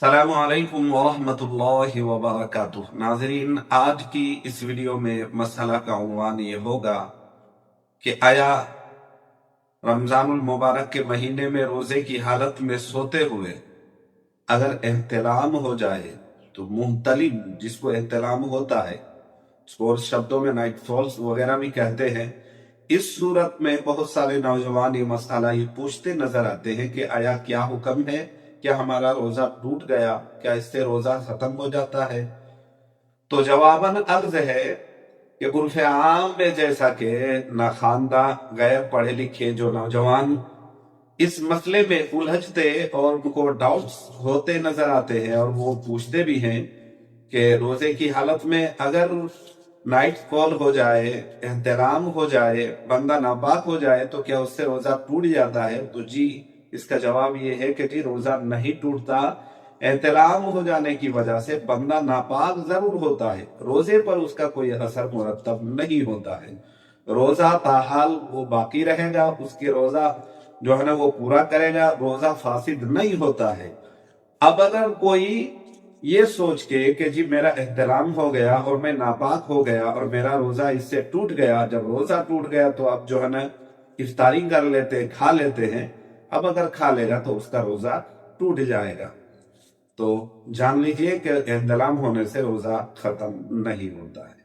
अस्सलाम वालेकुम वरहमतुल्लाहि वबरकातुह। नाज़रीन, आज की इस वीडियो में मसला का उन्वान ये होगा कि आया रमजानुल मुबारक के महीने में रोजे की हालत में सोते हुए अगर एहतिलाम हो जाए तो मुहतलिम जिसको एहतिलाम होता है, इसको और शब्दों में नाइट फॉल्स वगैरह भी कहते हैं। इस सूरत में बहुत सारे नौजवान ये मसला ये पूछते नजर आते हैं कि आया क्या हुक्म है, क्या हमारा रोजा टूट गया, क्या इससे रोजा खत्म हो जाता है। तो जवाबन अर्ज है कि उर्फ आम में जैसा कि नाखानदा गैर पढ़े लिखे जो नौजवान इस मसले में उलझते और उनको डाउट्स होते नजर आते हैं और वो पूछते भी हैं कि रोजे की हालत में अगर नाइट कॉल हो जाए, एहतराम हो जाए, बंदा नापाक हो जाए तो क्या उससे रोजा टूट जाता है। तो जी, इसका जवाब ये है कि जी रोजा नहीं टूटता। एहतराम हो जाने की वजह से बंदा नापाक जरूर होता है, रोजे पर उसका कोई असर मुरतब नहीं होता है। रोजा ताहाल वो बाकी रहेगा, उसके रोजा जो है ना वो पूरा करेगा, रोजा फासिद नहीं होता है। अब अगर कोई ये सोच के कि जी मेरा एहतराम हो गया और मैं नापाक हो गया और मेरा रोजा इससे टूट गया, जब रोजा टूट गया तो अब जो है ना इफ्तारी कर लेते हैं, खा लेते हैं। अब अगर खा लेगा तो उसका रोजा टूट जाएगा। तो जान लीजिए कि एहतलाम होने से रोजा खत्म नहीं होता है।